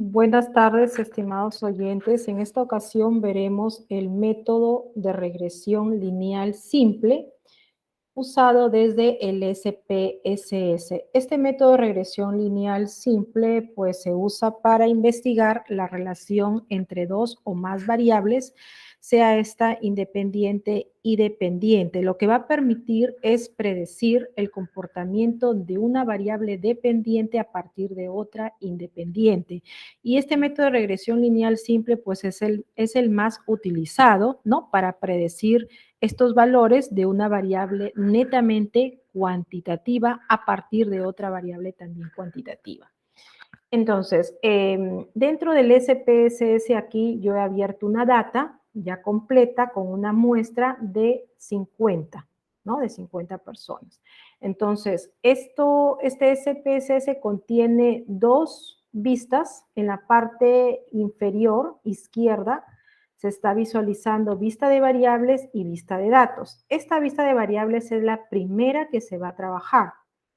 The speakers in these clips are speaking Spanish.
Buenas tardes, estimados oyentes. En esta ocasión veremos el método de regresión lineal simple usado desde el SPSS. Este método de regresión lineal simple pues se usa para investigar la relación entre dos o más variables, sea esta independiente y dependiente. Lo que va a permitir es predecir el comportamiento de una variable dependiente a partir de otra independiente. Y este método de regresión lineal simple pues es el más utilizado, ¿no? Para predecir estos valores de una variable netamente cuantitativa a partir de otra variable también cuantitativa. Entonces, dentro del SPSS aquí yo he abierto una data ya completa con una muestra de 50, ¿no? De 50 personas. Entonces, este SPSS contiene dos vistas. En la parte inferior izquierda se está visualizando vista de variables y vista de datos. Esta vista de variables es la primera que se va a trabajar,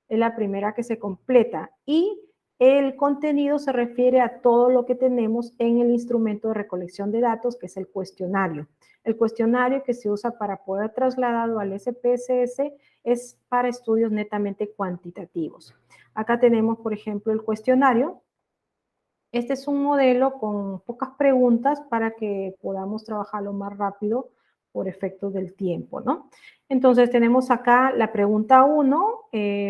es la primera que se completa y el contenido se refiere a todo lo que tenemos en el instrumento de recolección de datos, que es el cuestionario. El cuestionario que se usa para poder trasladarlo al SPSS es para estudios netamente cuantitativos. Acá tenemos, por ejemplo, el cuestionario. Este es un modelo con pocas preguntas para que podamos trabajarlo más rápido por efectos del tiempo, ¿no? Entonces tenemos acá la pregunta 1,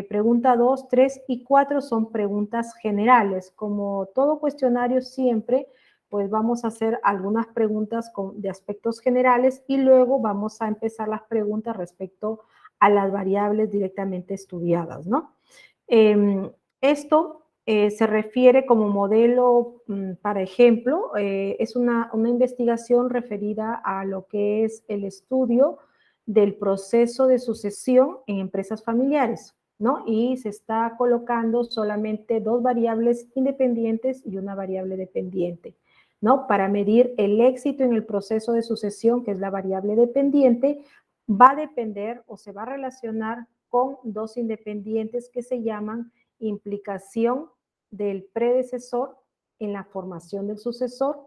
pregunta 2, 3 y 4 son preguntas generales. Como todo cuestionario siempre, pues vamos a hacer algunas preguntas de aspectos generales y luego vamos a empezar las preguntas respecto a las variables directamente estudiadas, ¿no? Esto se refiere como modelo, para ejemplo, es una investigación referida a lo que es el estudio del proceso de sucesión en empresas familiares, ¿no? Y se está colocando solamente dos variables independientes y una variable dependiente, ¿no? Para medir el éxito en el proceso de sucesión, que es la variable dependiente, va a depender o se va a relacionar con dos independientes que se llaman implicación del predecesor en la formación del sucesor,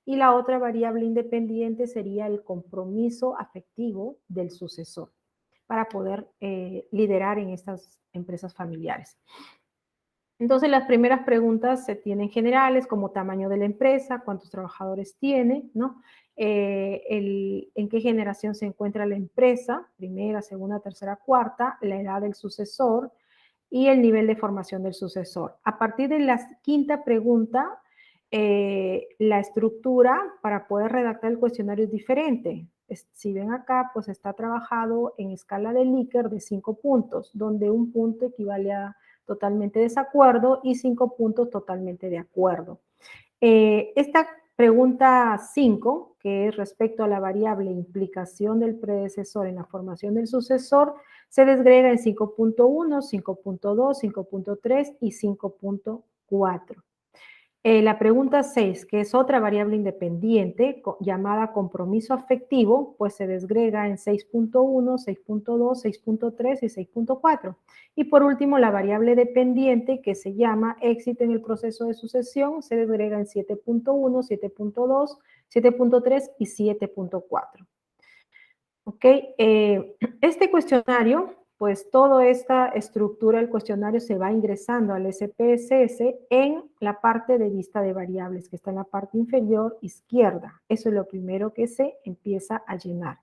y la otra variable independiente sería el compromiso afectivo del sucesor para poder liderar en estas empresas familiares. Entonces, las primeras preguntas se tienen generales, como tamaño de la empresa, cuántos trabajadores tiene, ¿no? En qué generación se encuentra la empresa, primera, segunda, tercera, cuarta, la edad del sucesor y el nivel de formación del sucesor. A partir de la quinta pregunta, la estructura para poder redactar el cuestionario es diferente. Si ven acá, pues está trabajado en escala de Likert de 5 puntos, donde un punto equivale a totalmente desacuerdo y 5 puntos totalmente de acuerdo. Esta pregunta 5, que es respecto a la variable implicación del predecesor en la formación del sucesor, se desgrega en 5.1, 5.2, 5.3 y 5.4. La pregunta 6, que es otra variable independiente llamada compromiso afectivo, pues se desgrega en 6.1, 6.2, 6.3 y 6.4. Y por último, la variable dependiente que se llama éxito en el proceso de sucesión se desgrega en 7.1, 7.2, 7.3 y 7.4. ¿Ok? Este cuestionario, pues toda esta estructura del cuestionario se va ingresando al SPSS en la parte de vista de variables, que está en la parte inferior izquierda. Eso es lo primero que se empieza a llenar.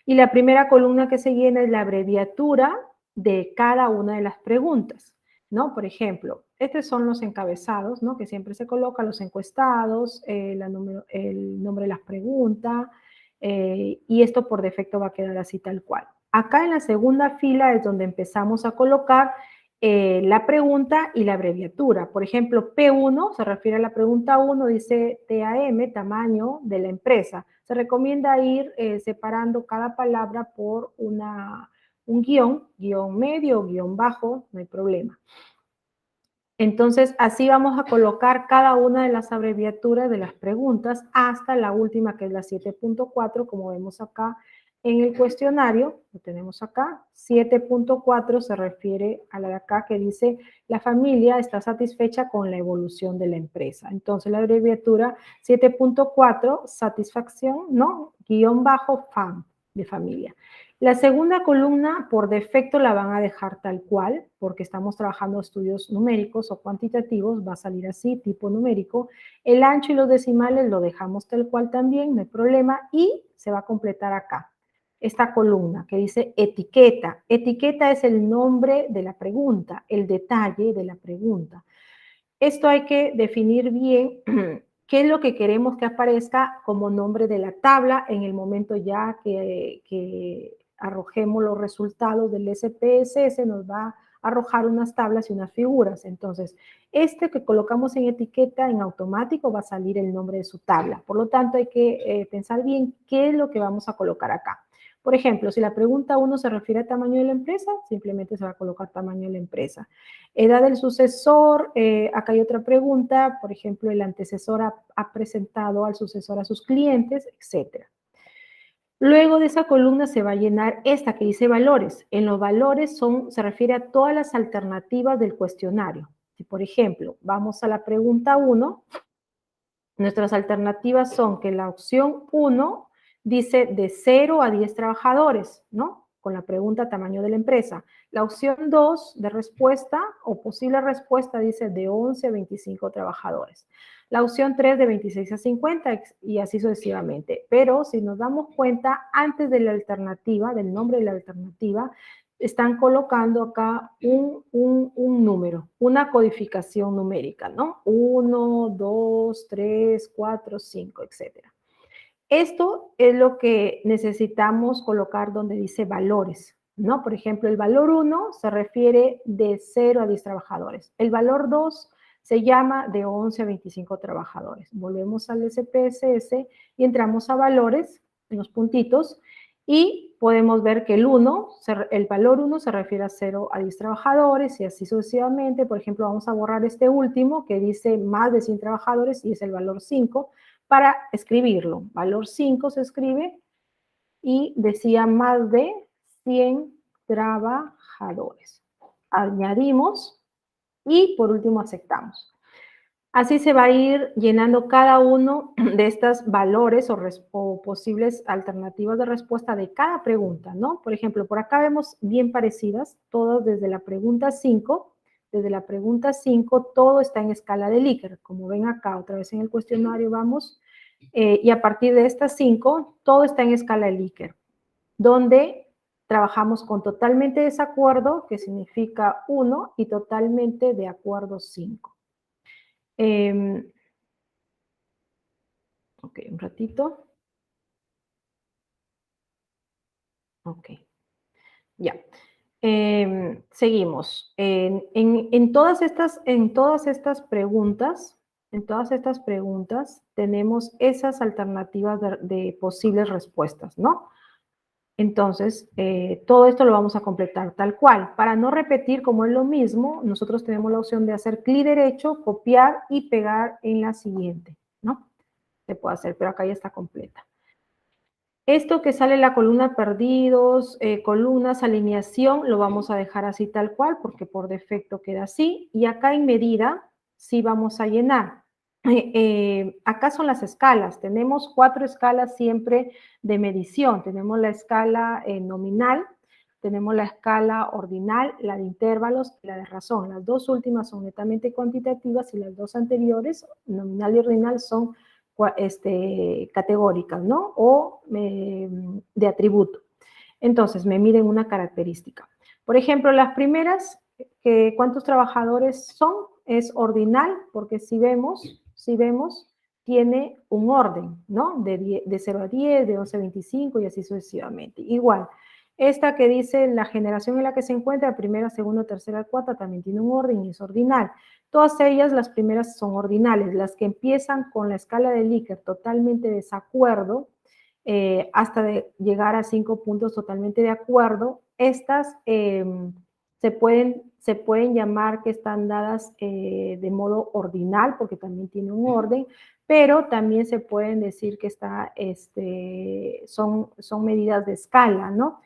Y la primera columna que se llena es la abreviatura de cada una de las preguntas, ¿no? Por ejemplo, estos son los encabezados, ¿no? Que siempre se colocan los encuestados, el nombre de las preguntas, y esto por defecto va a quedar así tal cual. Acá en la segunda fila es donde empezamos a colocar la pregunta y la abreviatura. Por ejemplo, P1 se refiere a la pregunta 1, dice TAM, tamaño de la empresa. Se recomienda ir separando cada palabra por un guión medio, guión bajo, no hay problema. Entonces, así vamos a colocar cada una de las abreviaturas de las preguntas hasta la última, que es la 7.4, como vemos acá En el cuestionario, lo tenemos acá, 7.4 se refiere a la de acá que dice, la familia está satisfecha con la evolución de la empresa. Entonces, la abreviatura 7.4, satisfacción, ¿no? Guión bajo, FAM, de familia. La segunda columna, por defecto, la van a dejar tal cual, porque estamos trabajando estudios numéricos o cuantitativos, va a salir así, tipo numérico. El ancho y los decimales lo dejamos tal cual también, no hay problema, y se va a completar acá esta columna que dice etiqueta. Etiqueta es el nombre de la pregunta, el detalle de la pregunta. Esto hay que definir bien qué es lo que queremos que aparezca como nombre de la tabla en el momento ya que arrojemos los resultados del SPSS, nos va a arrojar unas tablas y unas figuras. Entonces, este que colocamos en etiqueta en automático va a salir el nombre de su tabla. Por lo tanto, hay que pensar bien qué es lo que vamos a colocar acá. Por ejemplo, si la pregunta 1 se refiere a tamaño de la empresa, simplemente se va a colocar tamaño de la empresa. Edad del sucesor, acá hay otra pregunta, por ejemplo, el antecesor ha presentado al sucesor a sus clientes, etc. Luego de esa columna se va a llenar esta que dice valores. En los valores se refiere a todas las alternativas del cuestionario. Si, por ejemplo, vamos a la pregunta 1, nuestras alternativas son que la opción 1 dice de 0 a 10 trabajadores, ¿no? Con la pregunta tamaño de la empresa. La opción 2 de respuesta o posible respuesta dice de 11 a 25 trabajadores. La opción 3 de 26 a 50 y así sucesivamente. Pero si nos damos cuenta, antes de la alternativa, del nombre de la alternativa, están colocando acá un número, una codificación numérica, ¿no? 1, 2, 3, 4, 5, etc. Esto es lo que necesitamos colocar donde dice valores, ¿no? Por ejemplo, el valor 1 se refiere de 0 a 10 trabajadores. El valor 2 se llama de 11 a 25 trabajadores. Volvemos al SPSS y entramos a valores, en los puntitos, y podemos ver que el valor 1 se refiere a 0 a 10 trabajadores y así sucesivamente. Por ejemplo, vamos a borrar este último que dice más de 100 trabajadores y es el valor 5 para escribirlo. Valor 5 se escribe y decía más de 100 trabajadores. Añadimos y por último aceptamos. Así se va a ir llenando cada uno de estos valores o posibles alternativas de respuesta de cada pregunta, ¿no? Por ejemplo, por acá vemos bien parecidas, todas desde la pregunta 5. Desde la pregunta 5, todo está en escala de Likert. Como ven acá, otra vez en el cuestionario vamos, y a partir de estas 5, todo está en escala de Likert, donde trabajamos con totalmente desacuerdo, que significa 1, y totalmente de acuerdo 5. Ok, un ratito. Ok, ya. Seguimos. En todas estas preguntas tenemos esas alternativas de posibles respuestas, ¿no? Entonces, todo esto lo vamos a completar tal cual. Para no repetir como es lo mismo, nosotros tenemos la opción de hacer clic derecho, copiar y pegar en la siguiente, ¿no? Se puede hacer, pero acá ya está completa. Esto que sale en la columna perdidos, columnas, alineación, lo vamos a dejar así tal cual porque por defecto queda así. Y acá en medida sí vamos a llenar. Acá son las escalas. Tenemos 4 escalas siempre de medición. Tenemos la escala nominal, tenemos la escala ordinal, la de intervalos y la de razón. Las dos últimas son netamente cuantitativas y las dos anteriores, nominal y ordinal, son categóricas, ¿no? O de atributo. Entonces, me miden una característica. Por ejemplo, las primeras, ¿cuántos trabajadores son? Es ordinal, porque si vemos, tiene un orden, ¿no? De 0 a 10, de 11 a 25 y así sucesivamente. Igual, esta que dice la generación en la que se encuentra, primera, segunda, tercera, cuarta, también tiene un orden y es ordinal. Todas ellas, las primeras son ordinales, las que empiezan con la escala de Likert totalmente desacuerdo, hasta de llegar a 5 puntos totalmente de acuerdo, estas se pueden se pueden llamar que están dadas de modo ordinal, porque también tiene un orden, pero también se pueden decir que son medidas de escala, ¿no?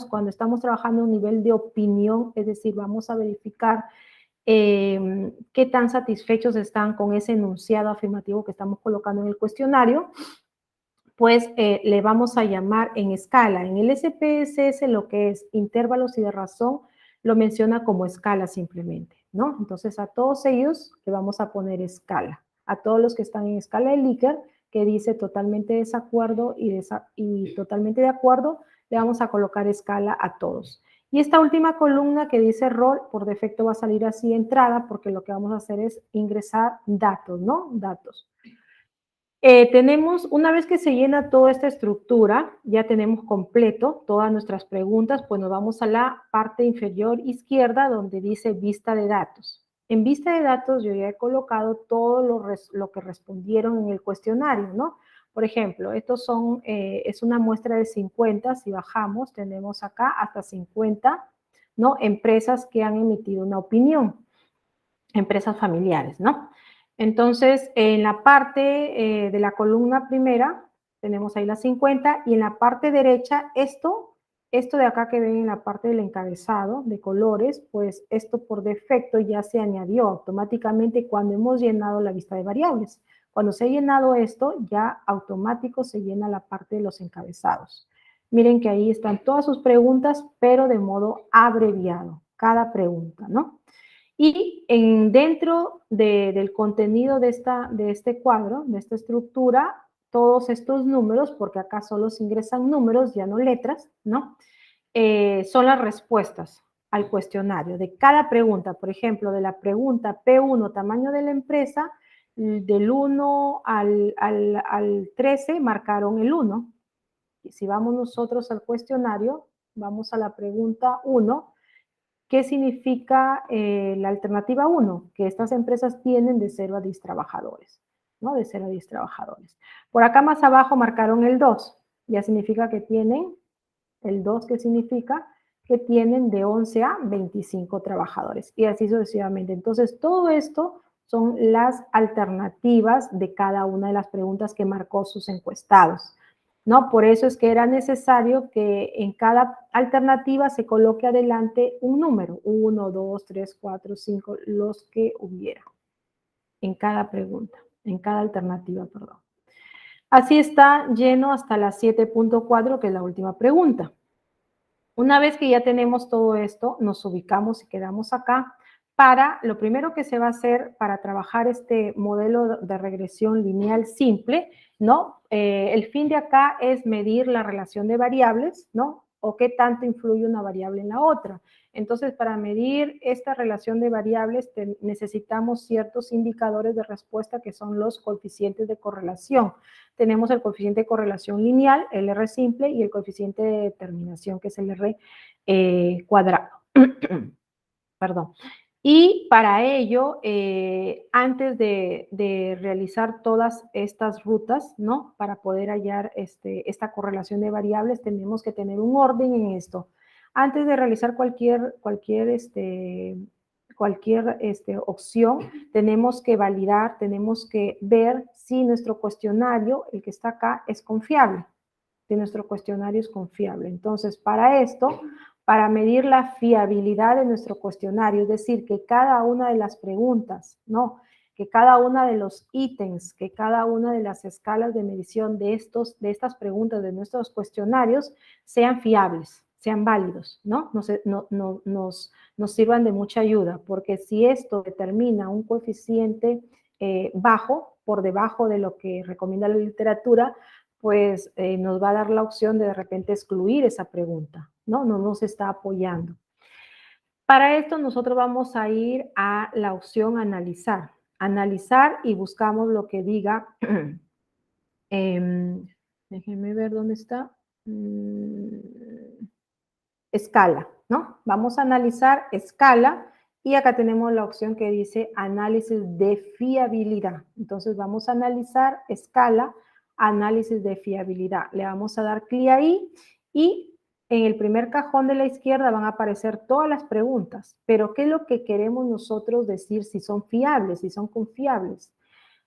Cuando estamos trabajando a un nivel de opinión, es decir, vamos a verificar qué tan satisfechos están con ese enunciado afirmativo que estamos colocando en el cuestionario, pues le vamos a llamar en escala. En el SPSS lo que es intervalos y de razón lo menciona como escala simplemente, ¿no? Entonces a todos ellos le vamos a poner escala. A todos los que están en escala de Likert, que dice totalmente desacuerdo y totalmente de acuerdo, le vamos a colocar escala a todos. Y esta última columna que dice rol, por defecto va a salir así entrada, porque lo que vamos a hacer es ingresar datos, ¿no? Datos. Una vez que se llena toda esta estructura, ya tenemos completo todas nuestras preguntas, pues nos vamos a la parte inferior izquierda donde dice vista de datos. En vista de datos yo ya he colocado todo lo que respondieron en el cuestionario, ¿no? Por ejemplo, es una muestra de 50, si bajamos tenemos acá hasta 50, ¿no? Empresas que han emitido una opinión, empresas familiares, ¿no? Entonces, en la parte de la columna primera, tenemos ahí las 50, y en la parte derecha, esto de acá que ven en la parte del encabezado de colores, pues esto por defecto ya se añadió automáticamente cuando hemos llenado la lista de variables. Cuando se ha llenado esto, ya automático se llena la parte de los encabezados. Miren que ahí están todas sus preguntas, pero de modo abreviado, cada pregunta, ¿no? Y dentro del contenido de este cuadro, de esta estructura, todos estos números, porque acá solo se ingresan números, ya no letras, ¿no? Son las respuestas al cuestionario de cada pregunta. Por ejemplo, de la pregunta P1, tamaño de la empresa, del 1 al 13 marcaron el 1. Y si vamos nosotros al cuestionario, vamos a la pregunta 1, ¿qué significa la alternativa 1? Que estas empresas tienen de 0 a 10 trabajadores, ¿no? De 0 a 10 trabajadores. Por acá más abajo marcaron el 2, ya significa que tienen, el 2 que significa que tienen de 11 a 25 trabajadores, y así sucesivamente. Entonces, todo esto son las alternativas de cada una de las preguntas que marcó sus encuestados, ¿no? Por eso es que era necesario que en cada alternativa se coloque adelante un número, 1, 2, 3, 4, 5, los que hubiera en cada pregunta, en cada alternativa, perdón. Así está lleno hasta la 7.4, que es la última pregunta. Una vez que ya tenemos todo esto, nos ubicamos y quedamos acá lo primero que se va a hacer para trabajar este modelo de regresión lineal simple, ¿no? El fin de acá es medir la relación de variables, ¿no? O qué tanto influye una variable en la otra. Entonces, para medir esta relación de variables necesitamos ciertos indicadores de respuesta que son los coeficientes de correlación. Tenemos el coeficiente de correlación lineal, el R simple, y el coeficiente de determinación, que es el R cuadrado. Perdón. Y para ello, antes de realizar todas estas rutas, ¿no? Para poder hallar esta correlación de variables, tenemos que tener un orden en esto. Antes de realizar cualquier opción, tenemos que validar, tenemos que ver si nuestro cuestionario, el que está acá, es confiable. Si nuestro cuestionario es confiable. Entonces, para esto, para medir la fiabilidad de nuestro cuestionario, es decir, que cada una de las preguntas, ¿no? Que cada una de los ítems, que cada una de las escalas de medición de estas preguntas, de nuestros cuestionarios, sean fiables, sean válidos, ¿no? Nos sirvan de mucha ayuda, porque si esto determina un coeficiente bajo, por debajo de lo que recomienda la literatura, pues nos va a dar la opción de repente excluir esa pregunta, ¿no? No nos está apoyando. Para esto nosotros vamos a ir a la opción analizar. Analizar y buscamos lo que diga, déjenme ver dónde está, escala, ¿no? Vamos a analizar escala y acá tenemos la opción que dice análisis de fiabilidad. Entonces vamos a analizar escala, análisis de fiabilidad. Le vamos a dar clic ahí y en el primer cajón de la izquierda van a aparecer todas las preguntas, pero ¿qué es lo que queremos nosotros decir si son fiables, si son confiables?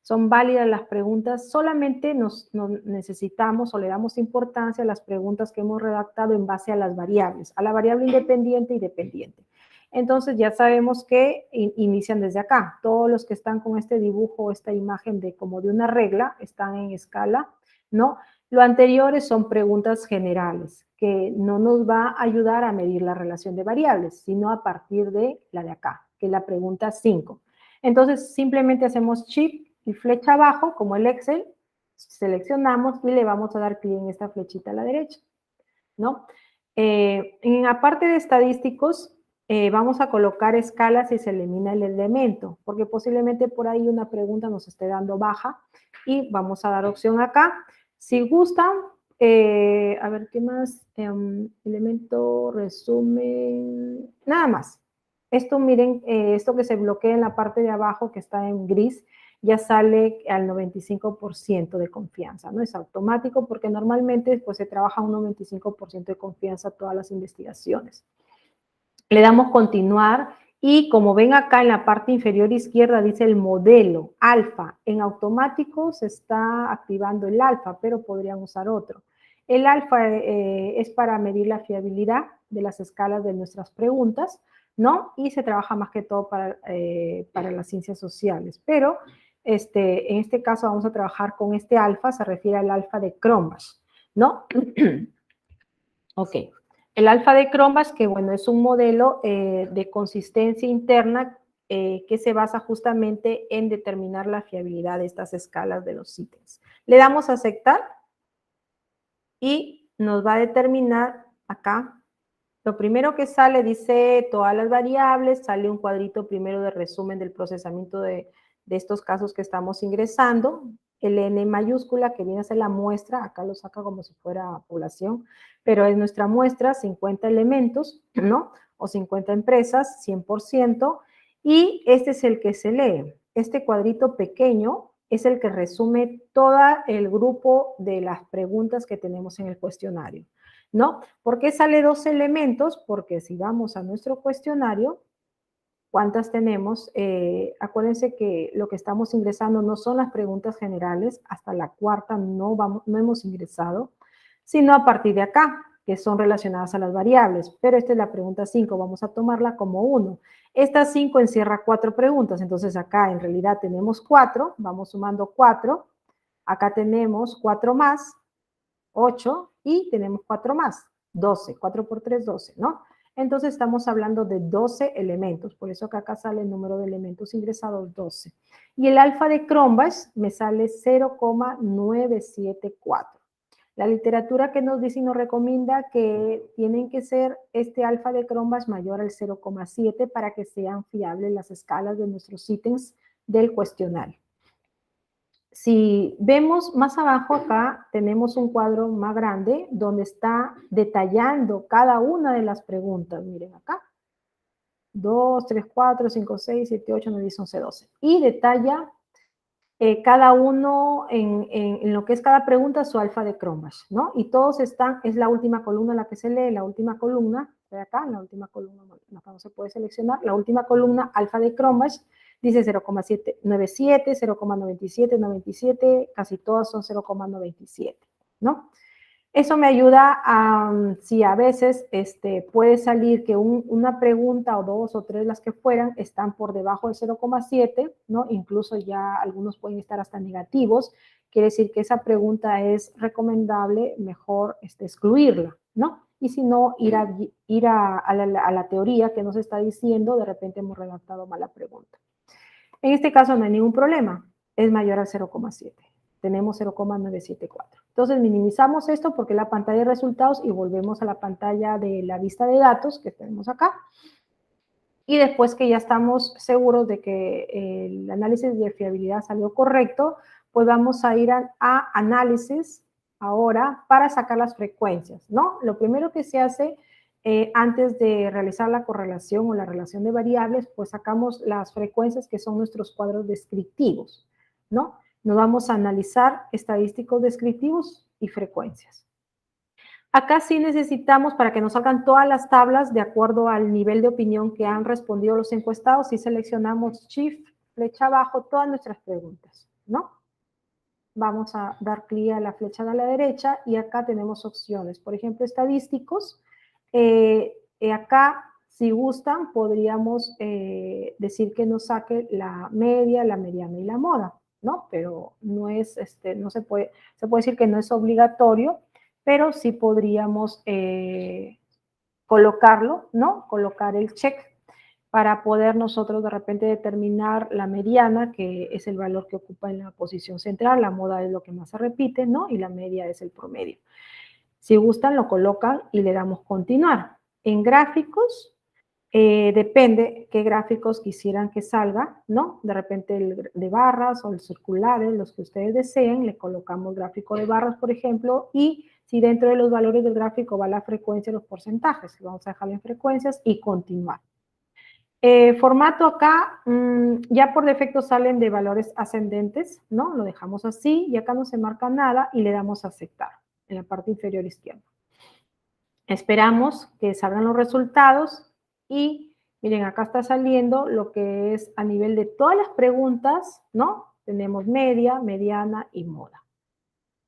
Son válidas las preguntas, solamente nos necesitamos o le damos importancia a las preguntas que hemos redactado en base a las variables, a la variable independiente y dependiente. Entonces ya sabemos que inician desde acá. Todos los que están con este dibujo, esta imagen de como de una regla, están en escala, ¿no? Lo anterior son preguntas generales, que no nos va a ayudar a medir la relación de variables, sino a partir de la de acá, que es la pregunta 5. Entonces, simplemente hacemos shift y flecha abajo, como el Excel, seleccionamos y le vamos a dar clic en esta flechita a la derecha, ¿no? En la parte de estadísticos, vamos a colocar escalas y se elimina el elemento, porque posiblemente por ahí una pregunta nos esté dando baja y vamos a dar opción acá. Si gustan, a ver, ¿qué más? Elemento, resumen, nada más. Esto, miren, esto que se bloquea en la parte de abajo, que está en gris, ya sale al 95% de confianza, ¿no? Es automático porque normalmente pues, se trabaja un 95% de confianza todas las investigaciones. Le damos continuar y como ven acá en la parte inferior izquierda dice el modelo alfa. En automático se está activando el alfa, pero podrían usar otro. El alfa es para medir la fiabilidad de las escalas de nuestras preguntas, ¿no? Y se trabaja más que todo para las ciencias sociales. Pero en este caso vamos a trabajar con este alfa, se refiere al alfa de Cronbach, ¿no? Ok. El alfa de Cronbach, que bueno, es un modelo de consistencia interna que se basa justamente en determinar la fiabilidad de estas escalas de los ítems. Le damos a aceptar y nos va a determinar acá. Lo primero que sale dice todas las variables, sale un cuadrito primero de resumen del procesamiento de estos casos que estamos ingresando, el N mayúscula que viene a ser la muestra, acá lo saca como si fuera población, pero es nuestra muestra, 50 elementos, ¿no? O 50 empresas, 100%, y este es el que se lee. Este cuadrito pequeño es el que resume todo el grupo de las preguntas que tenemos en el cuestionario, ¿no? ¿Por qué sale 2 elementos? Porque si vamos a nuestro cuestionario, ¿cuántas tenemos? Acuérdense que lo que estamos ingresando no son las preguntas generales, hasta la cuarta no hemos ingresado, sino a partir de acá, que son relacionadas a las variables. Pero esta es la pregunta 5, vamos a tomarla como 1. Esta 5 encierra 4 preguntas, entonces acá en realidad tenemos 4, vamos sumando 4, acá tenemos 4 más, 8 y tenemos 4 más, 12, 4 por 3, 12, ¿no? Entonces estamos hablando de 12 elementos, por eso que acá sale el número de elementos ingresados 12. Y el alfa de Cronbach me sale 0,974. La literatura que nos dice y nos recomienda que tienen que ser este alfa de Cronbach mayor al 0,7 para que sean fiables las escalas de nuestros ítems del cuestionario. Si vemos más abajo acá, tenemos un cuadro más grande donde está detallando cada una de las preguntas. Miren acá. 2, 3, 4, 5, 6, 7, 8, 9, 10, 11, 12. Y detalla cada uno en lo que es cada pregunta su alfa de Cronbach, ¿no? Y todos están, es la última columna la que se lee, la última columna, de acá, en la última columna, no se puede seleccionar, la última columna, alfa de Cronbach, dice 0,97, 0,97, 97, casi todas son 0,97, ¿no? Eso me ayuda a, si a veces puede salir que una pregunta o 2 o 3, las que fueran, están por debajo de 0,7, ¿no? Incluso ya algunos pueden estar hasta negativos, quiere decir que esa pregunta es recomendable, mejor excluirla, ¿no? Y si no, ir a la teoría que nos está diciendo, de repente hemos redactado mal la pregunta. En este caso no hay ningún problema, es mayor al 0,7. Tenemos 0,974. Entonces minimizamos esto porque es la pantalla de resultados y volvemos a la pantalla de la vista de datos que tenemos acá. Y después que ya estamos seguros de que el análisis de fiabilidad salió correcto, pues vamos a ir a análisis ahora para sacar las frecuencias, ¿no? Lo primero que se hace antes de realizar la correlación o la relación de variables, pues sacamos las frecuencias que son nuestros cuadros descriptivos, ¿no? Nos vamos a analizar estadísticos descriptivos y frecuencias. Acá sí necesitamos, para que nos salgan todas las tablas de acuerdo al nivel de opinión que han respondido los encuestados, si seleccionamos Shift, flecha abajo, todas nuestras preguntas, ¿no? Vamos a dar clic a la flecha de la derecha y acá tenemos opciones. Por ejemplo, estadísticos. Acá, si gustan, podríamos decir que nos saque la media, la mediana y la moda, ¿no? Pero no es, no se puede decir que no es obligatorio, pero sí podríamos colocarlo, ¿no? Colocar el check para poder nosotros de repente determinar la mediana, que es el valor que ocupa en la posición central, la moda es lo que más se repite, ¿no? Y la media es el promedio. Si gustan, lo colocan y le damos continuar. En gráficos, depende qué gráficos quisieran que salga, ¿no? De repente el de barras o el circulares, los que ustedes deseen, le colocamos gráfico de barras, por ejemplo, y si dentro de los valores del gráfico va la frecuencia, los porcentajes, vamos a dejarlo en frecuencias y continuar. Formato acá, ya por defecto salen de valores ascendentes, ¿no? Lo dejamos así y acá no se marca nada y le damos a aceptar en la parte inferior izquierda. Esperamos que salgan los resultados y miren, acá está saliendo lo que es a nivel de todas las preguntas, ¿no? Tenemos media, mediana y moda.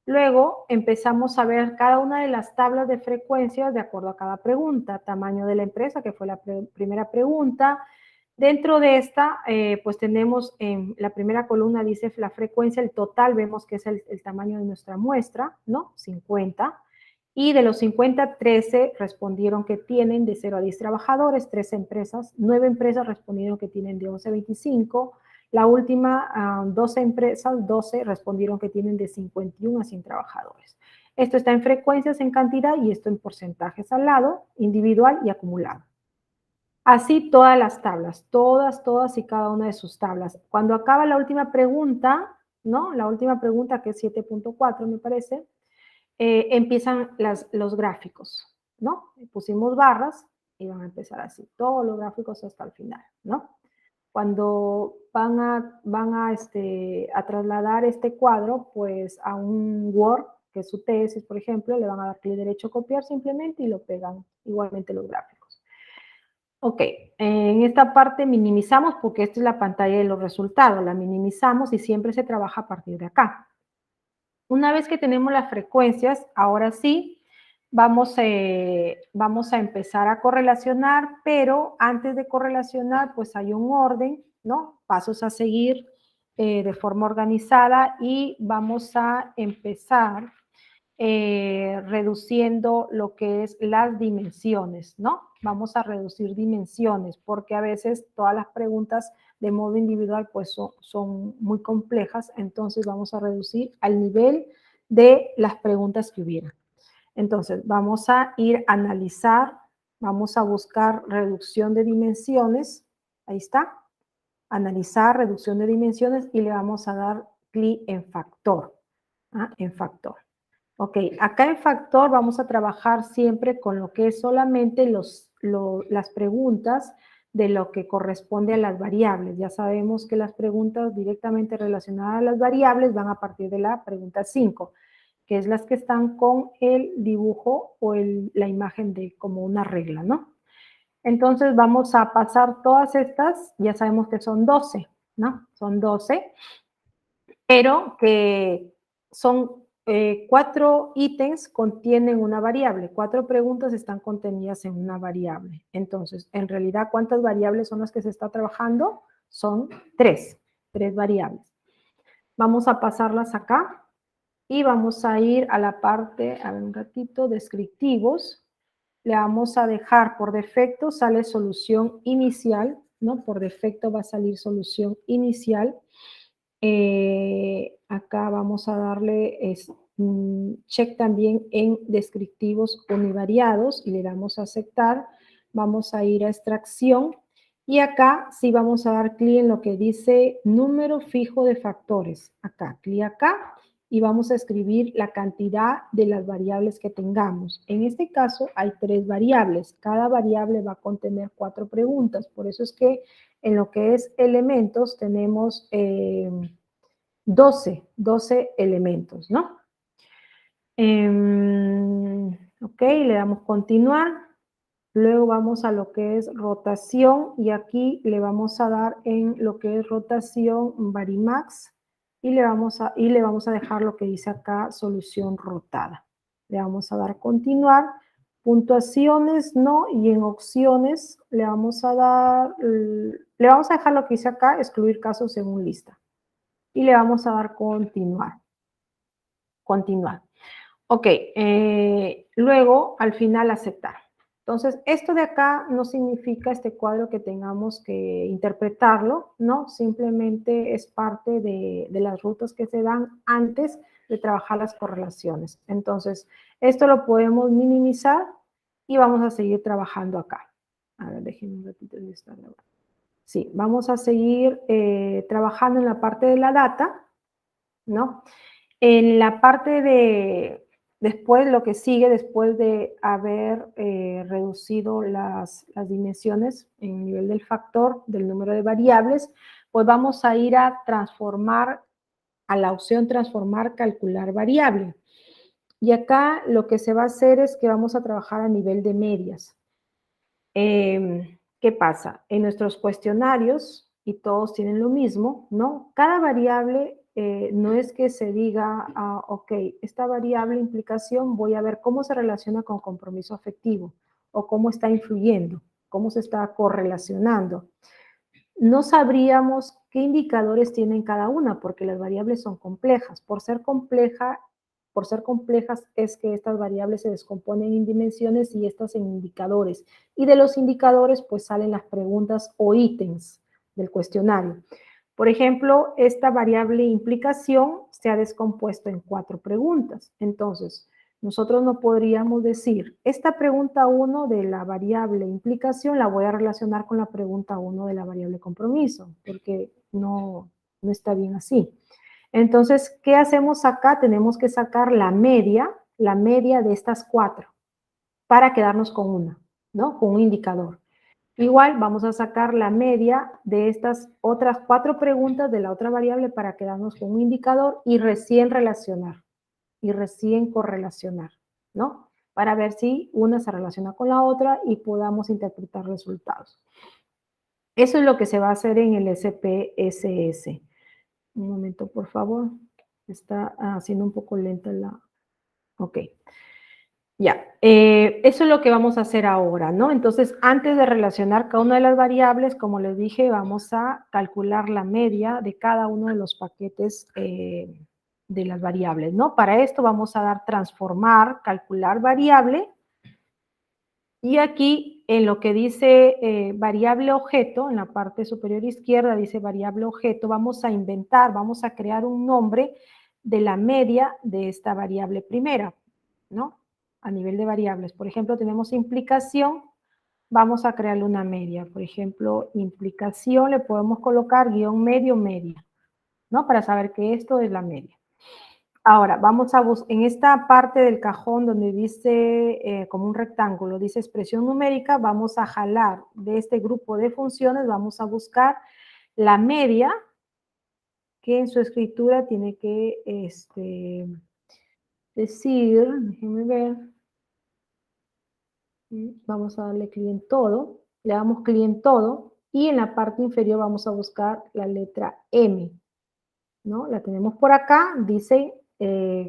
Luego empezamos a ver cada una de las tablas de frecuencias de acuerdo a cada pregunta. Tamaño de la empresa, que fue la primera pregunta. Dentro de esta, pues tenemos en la primera columna dice la frecuencia, el total, vemos que es el tamaño de nuestra muestra, ¿no? 50. Y de los 50, 13 respondieron que tienen de 0 a 10 trabajadores, 13 empresas, 9 empresas respondieron que tienen de 11 a 25. La última, 12 empresas, 12 respondieron que tienen de 51 a 100 trabajadores. Esto está en frecuencias, en cantidad, y esto en porcentajes al lado, individual y acumulado. Así todas las tablas, todas y cada una de sus tablas. Cuando acaba la última pregunta, ¿no? La última pregunta, que es 7.4, me parece, empiezan los gráficos, ¿no? Pusimos barras y van a empezar así, todos los gráficos hasta el final, ¿no? Cuando van a trasladar este cuadro, pues a un Word, que es su tesis, por ejemplo, le van a dar clic derecho, copiar simplemente y lo pegan igualmente los gráficos. Ok, en esta parte minimizamos porque esta es la pantalla de los resultados, la minimizamos y siempre se trabaja a partir de acá. Una vez que tenemos las frecuencias, ahora sí, vamos a empezar a correlacionar, pero antes de correlacionar, pues hay un orden, ¿no? Pasos a seguir de forma organizada y vamos a empezar reduciendo lo que es las dimensiones, ¿no? Vamos a reducir dimensiones porque a veces todas las preguntas de modo individual pues son muy complejas, entonces vamos a reducir al nivel de las preguntas que hubieran. Entonces vamos a ir a analizar, vamos a buscar reducción de dimensiones, ahí está, analizar reducción de dimensiones y le vamos a dar clic en factor, en factor. Ok, acá en factor vamos a trabajar siempre con lo que es solamente las preguntas de lo que corresponde a las variables. Ya sabemos que las preguntas directamente relacionadas a las variables van a partir de la pregunta 5, que es las que están con el dibujo o la imagen de como una regla, ¿no? Entonces vamos a pasar todas estas, ya sabemos que son 12, ¿no? Son 12, pero que son 4 ítems contienen una variable, 4 preguntas están contenidas en una variable. Entonces, en realidad, ¿cuántas variables son las que se está trabajando? Son 3 variables. Vamos a pasarlas acá y vamos a ir a la parte, a ver un ratito, descriptivos. Le vamos a dejar por defecto, sale solución inicial, ¿no? Por defecto va a salir solución inicial. Acá vamos a darle check también en descriptivos univariados y le damos a aceptar. Vamos a ir a extracción y acá sí vamos a dar clic en lo que dice número fijo de factores. Acá, clic acá y vamos a escribir la cantidad de las variables que tengamos. En este caso hay 3 variables. Cada variable va a contener 4 preguntas. Por eso es que en lo que es elementos tenemos 12 elementos, ¿no? Ok, le damos continuar. Luego vamos a lo que es rotación y aquí le vamos a dar en lo que es rotación Varimax y le vamos a dejar lo que dice acá solución rotada. Le vamos a dar continuar, puntuaciones no, y en opciones le vamos a dejar lo que dice acá, excluir casos según lista. Y le vamos a dar continuar. Continuar. Ok, luego al final aceptar. Entonces, esto de acá no significa este cuadro que tengamos que interpretarlo, ¿no? Simplemente es parte de las rutas que se dan antes de trabajar las correlaciones. Entonces, esto lo podemos minimizar y vamos a seguir trabajando acá. A ver, déjenme un ratito de esta grabando. Sí, vamos a seguir trabajando en la parte de la data, ¿no? En la parte de, después, lo que sigue después de haber reducido las dimensiones en nivel del factor del número de variables, pues vamos a ir a transformar, a la opción transformar, calcular variable. Y acá lo que se va a hacer es que vamos a trabajar a nivel de medias. ¿Qué pasa? En nuestros cuestionarios, y todos tienen lo mismo, ¿no? Cada variable no es que se diga, ok, esta variable implicación voy a ver cómo se relaciona con compromiso afectivo o cómo está influyendo, cómo se está correlacionando. No sabríamos qué indicadores tienen cada una porque las variables son complejas. Por ser complejas es que estas variables se descomponen en dimensiones y estas en indicadores. Y de los indicadores pues salen las preguntas o ítems del cuestionario. Por ejemplo, esta variable implicación se ha descompuesto en 4 preguntas. Entonces, nosotros no podríamos decir, esta pregunta 1 de la variable implicación la voy a relacionar con la pregunta 1 de la variable compromiso, porque no está bien así. Entonces, ¿qué hacemos acá? Tenemos que sacar la media de estas 4 para quedarnos con una, ¿no? Con un indicador. Igual vamos a sacar la media de estas otras 4 preguntas de la otra variable para quedarnos con un indicador y recién relacionar y recién correlacionar, ¿no? Para ver si una se relaciona con la otra y podamos interpretar resultados. Eso es lo que se va a hacer en el SPSS. Un momento, por favor. Está haciendo un poco lenta la... Ok. Ya, eso es lo que vamos a hacer ahora, ¿no? Entonces, antes de relacionar cada una de las variables, como les dije, vamos a calcular la media de cada uno de los paquetes de las variables, ¿no? Para esto vamos a dar transformar, calcular variable, y aquí en lo que dice variable objeto, en la parte superior izquierda dice variable objeto, vamos a inventar, vamos a crear un nombre de la media de esta variable primera, ¿no? A nivel de variables. Por ejemplo, tenemos implicación, vamos a crearle una media. Por ejemplo, implicación le podemos colocar guión medio, media, ¿no? Para saber que esto es la media. Ahora, vamos a buscar, en esta parte del cajón donde dice como un rectángulo, dice expresión numérica, vamos a jalar de este grupo de funciones, vamos a buscar la media, que en su escritura tiene que decir, déjenme ver, vamos a darle clic en todo, le damos clic en todo, y en la parte inferior vamos a buscar la letra M, ¿no? La tenemos por acá, dice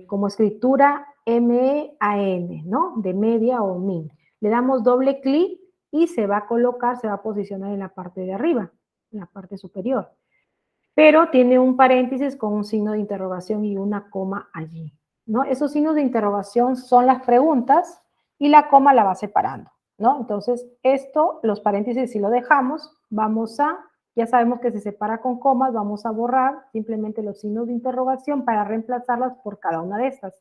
como escritura M-A-N, ¿no? De media o min. Le damos doble clic y se va a colocar, se va a posicionar en la parte de arriba, en la parte superior. Pero tiene un paréntesis con un signo de interrogación y una coma allí, ¿no? Esos signos de interrogación son las preguntas y la coma la va separando, ¿no? Entonces, esto, los paréntesis, si lo dejamos, vamos a, ya sabemos que se separa con comas, vamos a borrar simplemente los signos de interrogación para reemplazarlas por cada una de estas.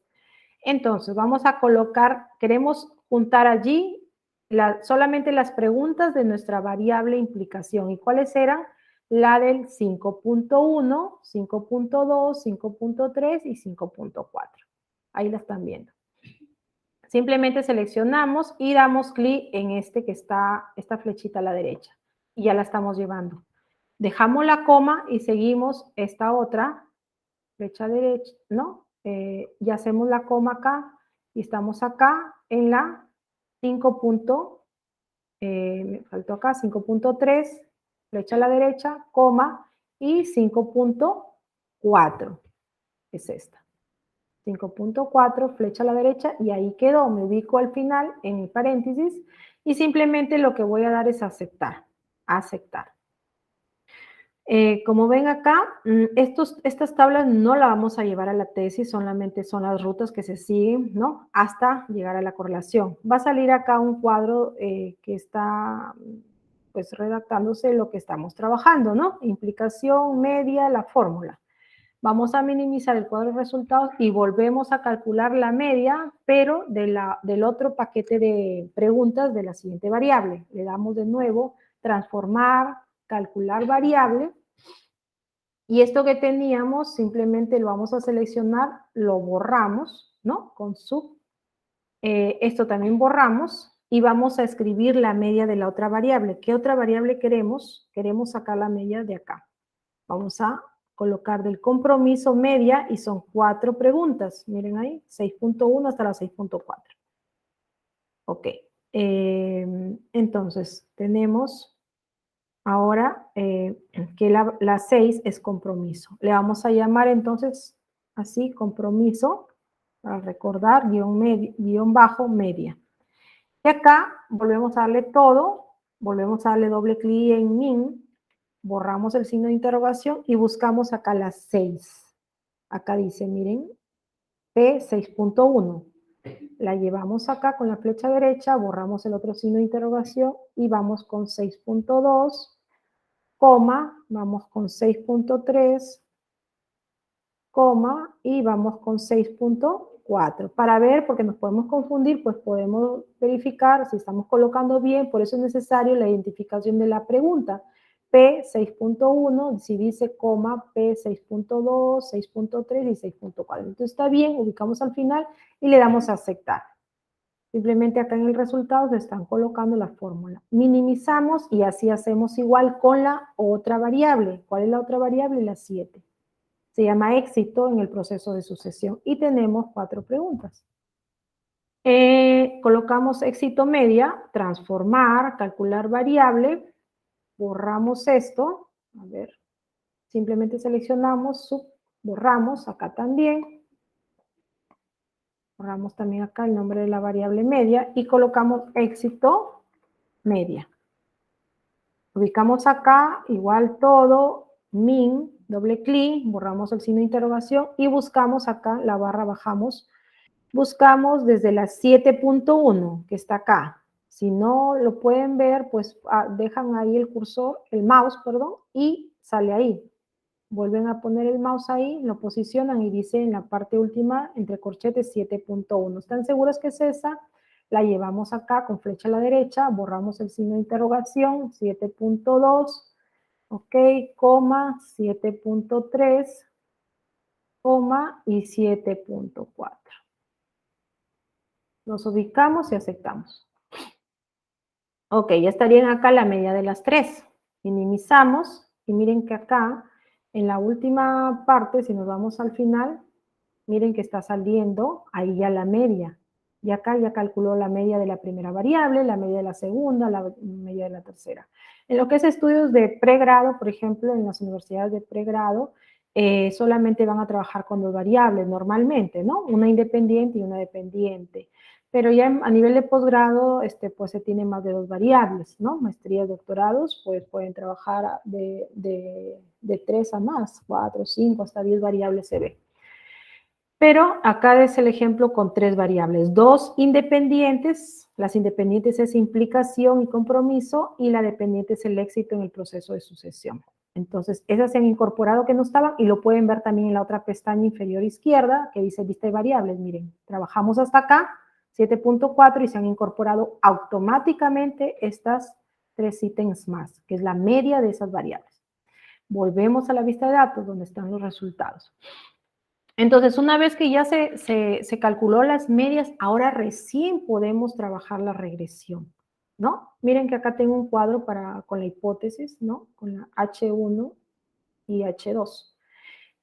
Entonces, vamos a colocar, queremos juntar allí solamente las preguntas de nuestra variable implicación. ¿Y cuáles eran? La del 5.1, 5.2, 5.3 y 5.4. Ahí la están viendo. Simplemente seleccionamos y damos clic en este que está, esta flechita a la derecha. Y ya la estamos llevando. Dejamos la coma y seguimos esta otra, flecha derecha, ¿no? Y hacemos la coma acá y estamos acá en la 5. Me faltó acá 5.3, flecha a la derecha, coma, y 5.4, es esta. 5.4, flecha a la derecha, y ahí quedó. Me ubico al final en el paréntesis, y simplemente lo que voy a dar es aceptar, aceptar. Como ven acá, estas tablas no las vamos a llevar a la tesis, solamente son las rutas que se siguen, ¿no? Hasta llegar a la correlación. Va a salir acá un cuadro que está, pues, redactándose lo que estamos trabajando, ¿no? Implicación, media, la fórmula. Vamos a minimizar el cuadro de resultados y volvemos a calcular la media, pero del otro paquete de preguntas de la siguiente variable. Le damos de nuevo transformar, calcular variable, y esto que teníamos simplemente lo vamos a seleccionar, lo borramos, ¿no? Con sub. Esto también borramos y vamos a escribir la media de la otra variable. ¿Qué otra variable queremos? Queremos sacar la media de acá. Vamos a colocar del compromiso media y son 4 preguntas. Miren ahí, 6.1 hasta la 6.4. Ok. Entonces, tenemos ahora que la 6 es compromiso. Le vamos a llamar entonces así, compromiso, para recordar, guión bajo, media. Y acá volvemos a darle todo, volvemos a darle doble clic en min, borramos el signo de interrogación y buscamos acá la 6. Acá dice, miren, P6.1. La llevamos acá con la flecha derecha, borramos el otro signo de interrogación y vamos con 6.2, coma, vamos con 6.3, coma, y vamos con 6.4. Para ver, porque nos podemos confundir, pues podemos verificar si estamos colocando bien, por eso es necesario la identificación de la pregunta. P6.1, si dice coma, P6.2, 6.3 y 6.4. Entonces está bien, ubicamos al final y le damos a aceptar. Simplemente acá en el resultado se están colocando la fórmula. Minimizamos y así hacemos igual con la otra variable. ¿Cuál es la otra variable? La 7. Se llama éxito en el proceso de sucesión y tenemos 4 preguntas. Colocamos éxito media, transformar, calcular variable, borramos esto, a ver, simplemente seleccionamos, borramos acá también, borramos también acá el nombre de la variable media y colocamos éxito media. Ubicamos acá, igual todo, min, doble clic, borramos el signo de interrogación y buscamos acá, la barra bajamos, buscamos desde la 7.1 que está acá. Si no lo pueden ver, pues dejan ahí el cursor, el mouse, perdón, y sale ahí. Vuelven a poner el mouse ahí, lo posicionan y dice en la parte última, entre corchetes, 7.1. ¿Están seguros que es esa? La llevamos acá con flecha a la derecha, borramos el signo de interrogación, 7.2, ok, coma, 7.3, coma y 7.4. Nos ubicamos y aceptamos. Ok, ya estarían acá la media de las 3. Minimizamos y miren que acá, en la última parte, si nos vamos al final, miren que está saliendo ahí ya la media. Y acá ya calculó la media de la primera variable, la media de la segunda, la media de la tercera. En lo que es estudios de pregrado, por ejemplo, en las universidades de pregrado, solamente van a trabajar con 2 variables normalmente, ¿no? Una independiente y una dependiente. Pero ya a nivel de posgrado, pues se tiene más de 2 variables, ¿no? Maestrías, doctorados, pues pueden trabajar de 3 a más, 4, 5, hasta 10 variables se ve. Pero acá es el ejemplo con 3 variables, 2 independientes, las independientes es implicación y compromiso, y la dependiente es el éxito en el proceso de sucesión. Entonces, esas se han incorporado que no estaban, y lo pueden ver también en la otra pestaña inferior izquierda, que dice lista de variables. Miren, trabajamos hasta acá, 7.4, y se han incorporado automáticamente estas 3 ítems más, que es la media de esas variables. Volvemos a la vista de datos, donde están los resultados. Entonces, una vez que ya se calculó las medias, ahora recién podemos trabajar la regresión, ¿no? Miren que acá tengo un cuadro con la hipótesis, ¿no? Con la H1 y H2.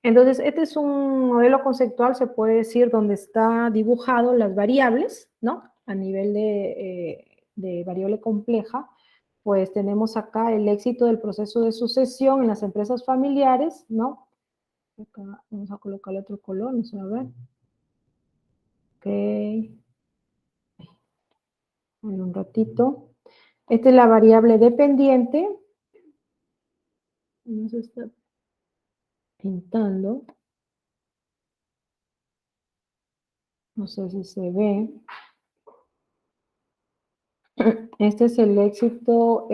Entonces, este es un modelo conceptual, se puede decir, donde está dibujado las variables, ¿no? a nivel de variable compleja, pues tenemos acá el éxito del proceso de sucesión en las empresas familiares, ¿no? Acá vamos a colocarle otro color, vamos a ver. Ok, en un ratito. Esta es la variable dependiente. No se está pintando. No sé si se ve. Este es el éxito,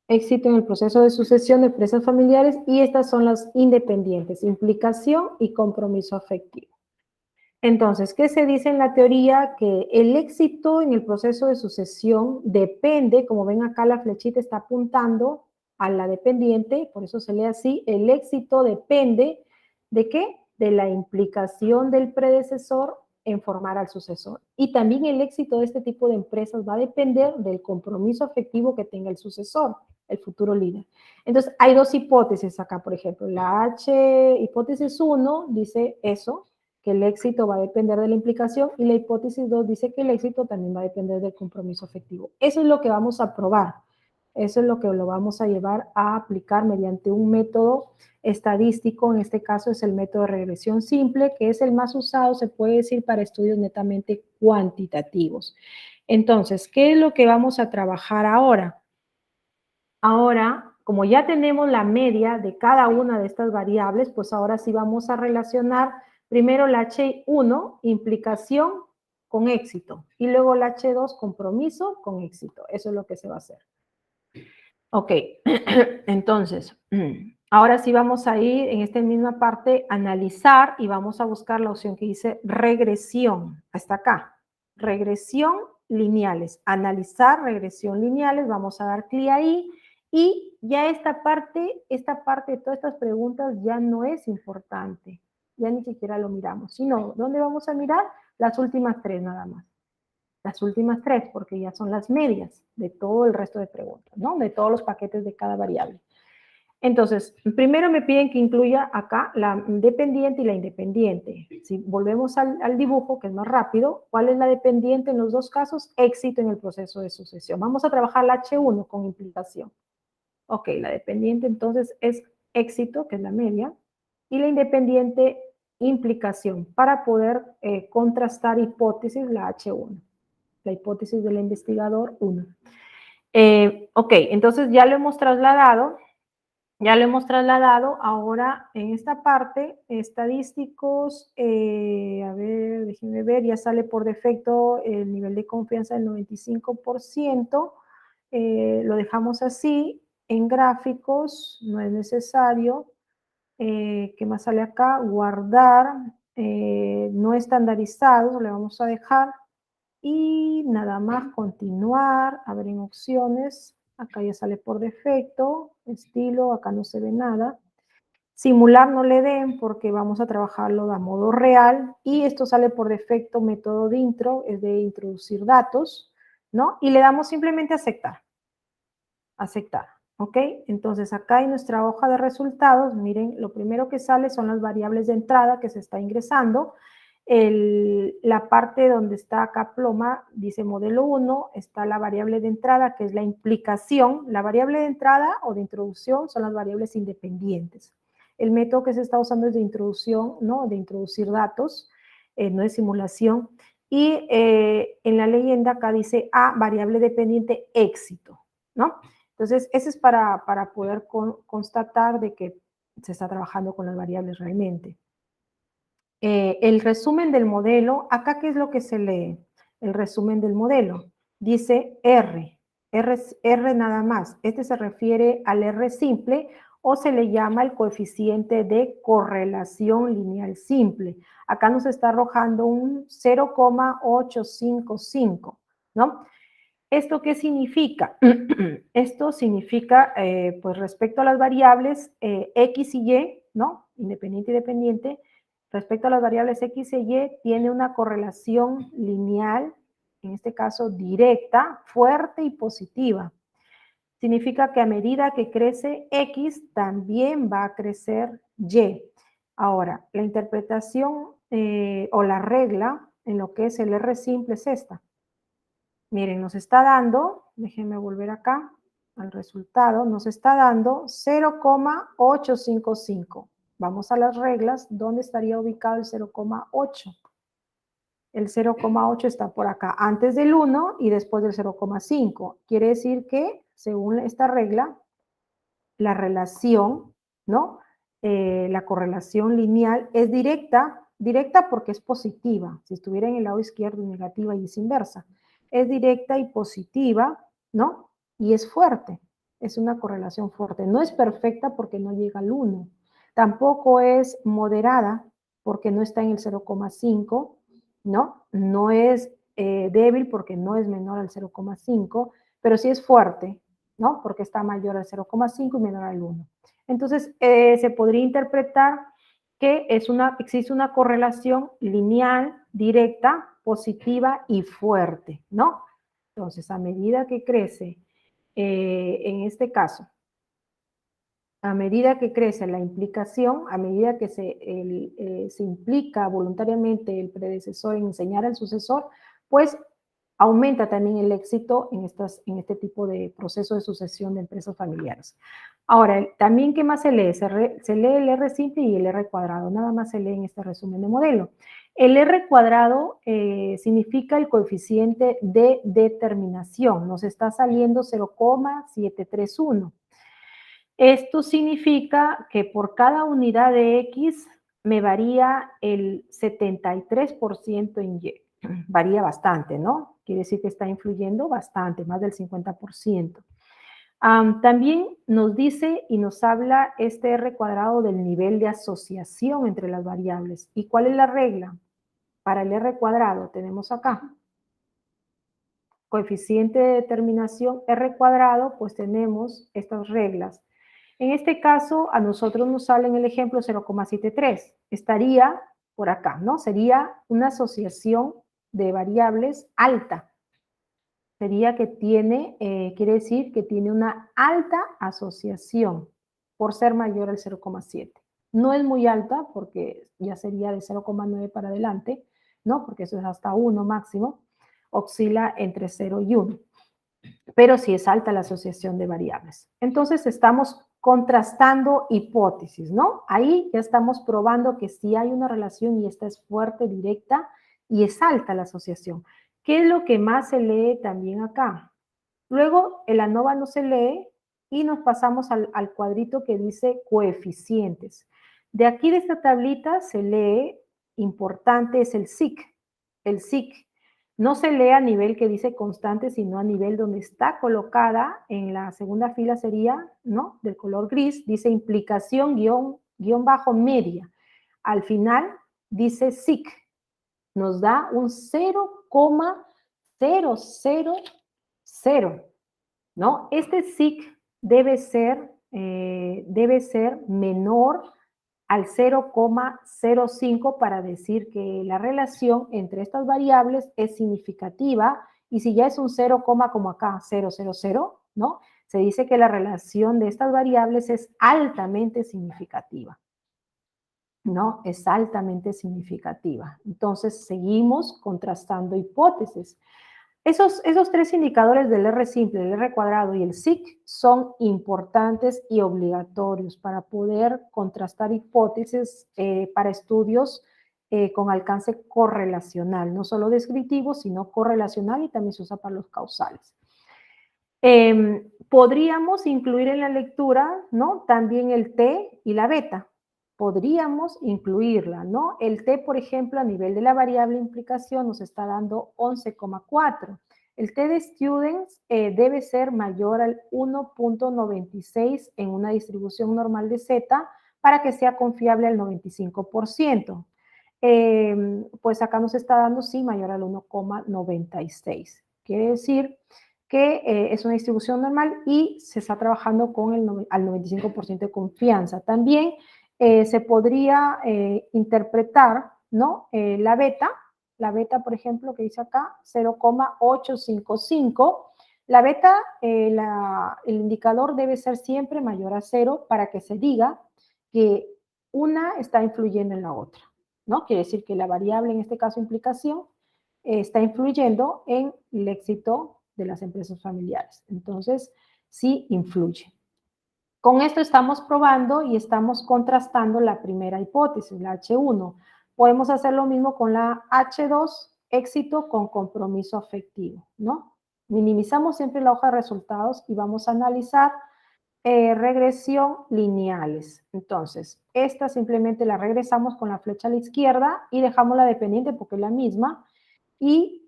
éxito en el proceso de sucesión de empresas familiares y estas son las independientes, implicación y compromiso afectivo. Entonces, ¿qué se dice en la teoría? Que el éxito en el proceso de sucesión depende, como ven acá la flechita está apuntando a la dependiente, por eso se lee así, el éxito depende ¿de qué? De la implicación del predecesor en formar al sucesor. Y también el éxito de este tipo de empresas va a depender del compromiso afectivo que tenga el sucesor, el futuro líder. Entonces, hay dos hipótesis acá, por ejemplo. La hipótesis 1 dice eso, que el éxito va a depender de la implicación, y la hipótesis 2 dice que el éxito también va a depender del compromiso afectivo. Eso es lo que vamos a probar. Eso es lo que lo vamos a llevar a aplicar mediante un método estadístico, en este caso es el método de regresión simple, que es el más usado, se puede decir, para estudios netamente cuantitativos. Entonces, ¿qué es lo que vamos a trabajar ahora? Ahora, como ya tenemos la media de cada una de estas variables, pues ahora sí vamos a relacionar primero la H1, implicación con éxito, y luego la H2, compromiso con éxito. Eso es lo que se va a hacer. Ok, entonces, ahora sí vamos a ir en esta misma parte, analizar, y vamos a buscar la opción que dice regresión, hasta acá, regresión lineales, analizar regresión lineales, vamos a dar clic ahí, y ya esta parte de todas estas preguntas ya no es importante, ya ni siquiera lo miramos, sino, ¿dónde vamos a mirar? Las últimas tres nada más. Las últimas tres, porque ya son las medias de todo el resto de preguntas, ¿no? De todos los paquetes de cada variable. Entonces, primero me piden que incluya acá la dependiente y la independiente. Si volvemos al dibujo, que es más rápido, ¿cuál es la dependiente en los dos casos? Éxito en el proceso de sucesión. Vamos a trabajar la H1 con implicación. Ok, la dependiente entonces es éxito, que es la media, y la independiente implicación, para poder contrastar hipótesis, la H1. La hipótesis del investigador 1. Ok, entonces ya lo hemos trasladado, ahora en esta parte, estadísticos, a ver, déjenme ver, ya sale por defecto el nivel de confianza del 95%, lo dejamos así, en gráficos, no es necesario, ¿qué más sale acá? Guardar, no estandarizados, le vamos a dejar, y nada más continuar, a ver en opciones, acá ya sale por defecto, estilo, acá no se ve nada. Simular no le den porque vamos a trabajarlo a modo real, y esto sale por defecto, método de intro, es de introducir datos, ¿no? Y le damos simplemente aceptar, ¿ok? Entonces acá en nuestra hoja de resultados, miren, lo primero que sale son las variables de entrada que se está ingresando. La parte donde está acá ploma, dice modelo 1, está la variable de entrada, que es la implicación. La variable de entrada o de introducción son las variables independientes. El método que se está usando es de introducción, ¿no? De introducir datos, no es simulación. Y en la leyenda acá dice A, variable dependiente éxito, ¿no? Entonces, ese es para poder constatar de que se está trabajando con las variables realmente. El resumen del modelo, acá ¿qué es lo que se lee? El resumen del modelo. Dice R nada más. Este se refiere al R simple, o se le llama el coeficiente de correlación lineal simple. Acá nos está arrojando un 0,855, ¿no? ¿Esto qué significa? Esto significa, pues respecto a las variables X y Y, ¿no? Independiente y dependiente, respecto a las variables X e Y, tiene una correlación lineal, en este caso directa, fuerte y positiva. Significa que a medida que crece X, también va a crecer Y. Ahora, la interpretación o la regla en lo que es el R simple es esta. Miren, nos está dando, déjenme volver acá al resultado, nos está dando 0,855. Vamos a las reglas, ¿dónde estaría ubicado el 0,8? El 0,8 está por acá, antes del 1 y después del 0,5. Quiere decir que, según esta regla, la relación, ¿no? La correlación lineal es directa, directa porque es positiva. Si estuviera en el lado izquierdo es negativa y viceversa. Es directa y positiva, ¿no? Y es fuerte. Es una correlación fuerte. No es perfecta porque no llega al 1. Tampoco es moderada porque no está en el 0,5, ¿no? No es débil porque no es menor al 0,5, pero sí es fuerte, ¿no? Porque está mayor al 0,5 y menor al 1. Entonces, se podría interpretar que existe una correlación lineal, directa, positiva y fuerte, ¿no? Entonces, a medida que crece, en este caso, a medida que crece la implicación, a medida que se implica voluntariamente el predecesor en enseñar al sucesor, pues aumenta también el éxito en este tipo de proceso de sucesión de empresas familiares. Ahora, también, ¿qué más se lee? Se lee el R simple y el R cuadrado, nada más se lee en este resumen de modelo. El R cuadrado significa el coeficiente de determinación, nos está saliendo 0,731. Esto significa que por cada unidad de X me varía el 73% en Y. Varía bastante, ¿no? Quiere decir que está influyendo bastante, más del 50%. También nos dice y nos habla este R cuadrado del nivel de asociación entre las variables. ¿Y cuál es la regla? Para el R cuadrado tenemos acá coeficiente de determinación R cuadrado, pues tenemos estas reglas. En este caso, a nosotros nos sale en el ejemplo 0,73. Estaría por acá, ¿no? Sería una asociación de variables alta. Sería que tiene, quiere decir que tiene una alta asociación por ser mayor al 0,7. No es muy alta porque ya sería de 0,9 para adelante, ¿no? Porque eso es hasta 1 máximo. Oscila entre 0 y 1. Pero sí es alta la asociación de variables. Entonces estamos contrastando hipótesis, ¿no? Ahí ya estamos probando que sí hay una relación y esta es fuerte, directa y es alta la asociación. ¿Qué es lo que más se lee también acá? Luego el ANOVA no se lee y nos pasamos al cuadrito que dice coeficientes. De aquí de esta tablita se lee, importante es el SIC. El SIC no se lee a nivel que dice constante, sino a nivel donde está colocada, en la segunda fila sería, ¿no? Del color gris, dice implicación guión bajo media. Al final dice SIC, nos da un 0,000, ¿no? Este SIC debe ser menor al 0,05 para decir que la relación entre estas variables es significativa, y si ya es un 0, como acá, 000, ¿no? Se dice que la relación de estas variables es altamente significativa, ¿no? Es altamente significativa. Entonces, seguimos contrastando hipótesis. Esos tres indicadores del R simple, el R cuadrado y el SIC son importantes y obligatorios para poder contrastar hipótesis para estudios con alcance correlacional, no solo descriptivo, sino correlacional, y también se usa para los causales. Podríamos incluir en la lectura, ¿no? También el T y la beta. Podríamos incluirla, ¿no? El T, por ejemplo, a nivel de la variable implicación nos está dando 11,4. El T de students debe ser mayor al 1,96 en una distribución normal de Z para que sea confiable al 95%. Pues acá nos está dando, sí, mayor al 1,96. Quiere decir que es una distribución normal y se está trabajando con al 95% de confianza. También se podría interpretar, ¿no? La beta, por ejemplo, que dice acá, 0,855. La beta, el indicador debe ser siempre mayor a 0 para que se diga que una está influyendo en la otra, ¿no? Quiere decir que la variable, en este caso implicación, está influyendo en el éxito de las empresas familiares. Entonces, sí influye. Con esto estamos probando y estamos contrastando la primera hipótesis, la H1. Podemos hacer lo mismo con la H2, éxito con compromiso afectivo, ¿no? Minimizamos siempre la hoja de resultados y vamos a analizar regresión lineales. Entonces, esta simplemente la regresamos con la flecha a la izquierda y dejamos la dependiente porque es la misma y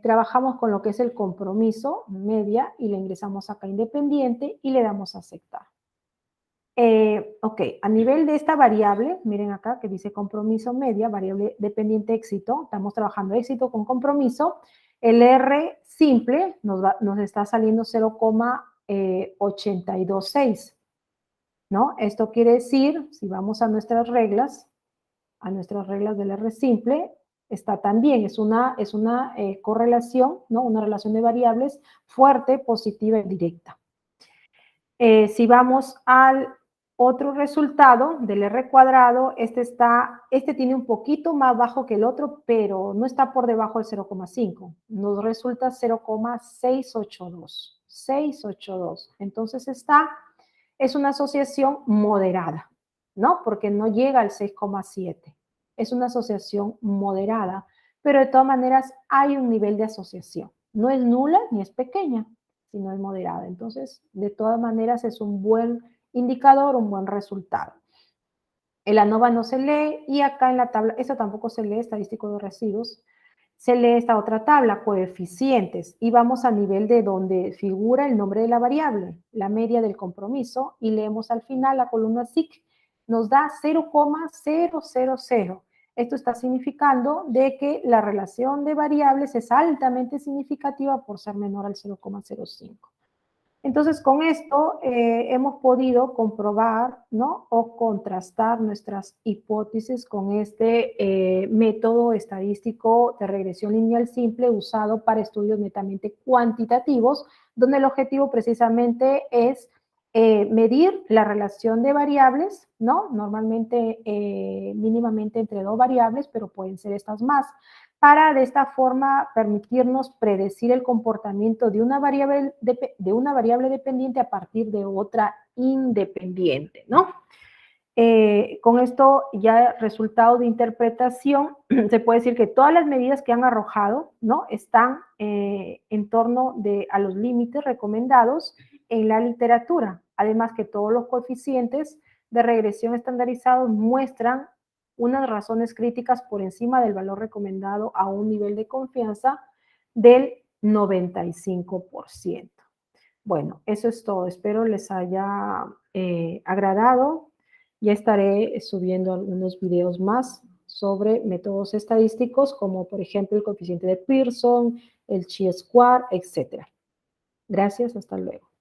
trabajamos con lo que es el compromiso, media, y le ingresamos acá independiente y le damos a aceptar. Ok, a nivel de esta variable, miren acá que dice compromiso media, variable dependiente éxito, estamos trabajando éxito con compromiso, el R simple nos está saliendo 0,826, ¿no? Esto quiere decir, si vamos a nuestras reglas del R simple, está también, es una correlación, ¿no? Una relación de variables fuerte, positiva y directa. Si vamos al otro resultado del R cuadrado, este tiene un poquito más bajo que el otro, pero no está por debajo del 0,5. Nos resulta 0,682. 682. Entonces es una asociación moderada, ¿no? Porque no llega al 6,7. Es una asociación moderada, pero de todas maneras hay un nivel de asociación. No es nula ni es pequeña, sino es moderada. Entonces, de todas maneras, es un buen indicador, un buen resultado. El ANOVA no se lee y acá en la tabla, esta tampoco se lee, estadístico de residuos, se lee esta otra tabla, coeficientes, y vamos a nivel de donde figura el nombre de la variable, la media del compromiso, y leemos al final la columna SIC, nos da 0,000. Esto está significando de que la relación de variables es altamente significativa por ser menor al 0,05. Entonces, con esto hemos podido comprobar, ¿no? O contrastar nuestras hipótesis con este método estadístico de regresión lineal simple usado para estudios netamente cuantitativos, donde el objetivo precisamente es medir la relación de variables, ¿no? Normalmente, mínimamente entre dos variables, pero pueden ser estas más, para de esta forma permitirnos predecir el comportamiento de una variable dependiente a partir de otra independiente, ¿no? Con esto ya resultado de interpretación, se puede decir que todas las medidas que han arrojado, ¿no? Están en torno a los límites recomendados en la literatura. Además que todos los coeficientes de regresión estandarizados muestran unas razones críticas por encima del valor recomendado a un nivel de confianza del 95%. Bueno, eso es todo. Espero les haya agradado. Ya estaré subiendo algunos videos más sobre métodos estadísticos, como por ejemplo el coeficiente de Pearson, el chi-square, etc. Gracias, hasta luego.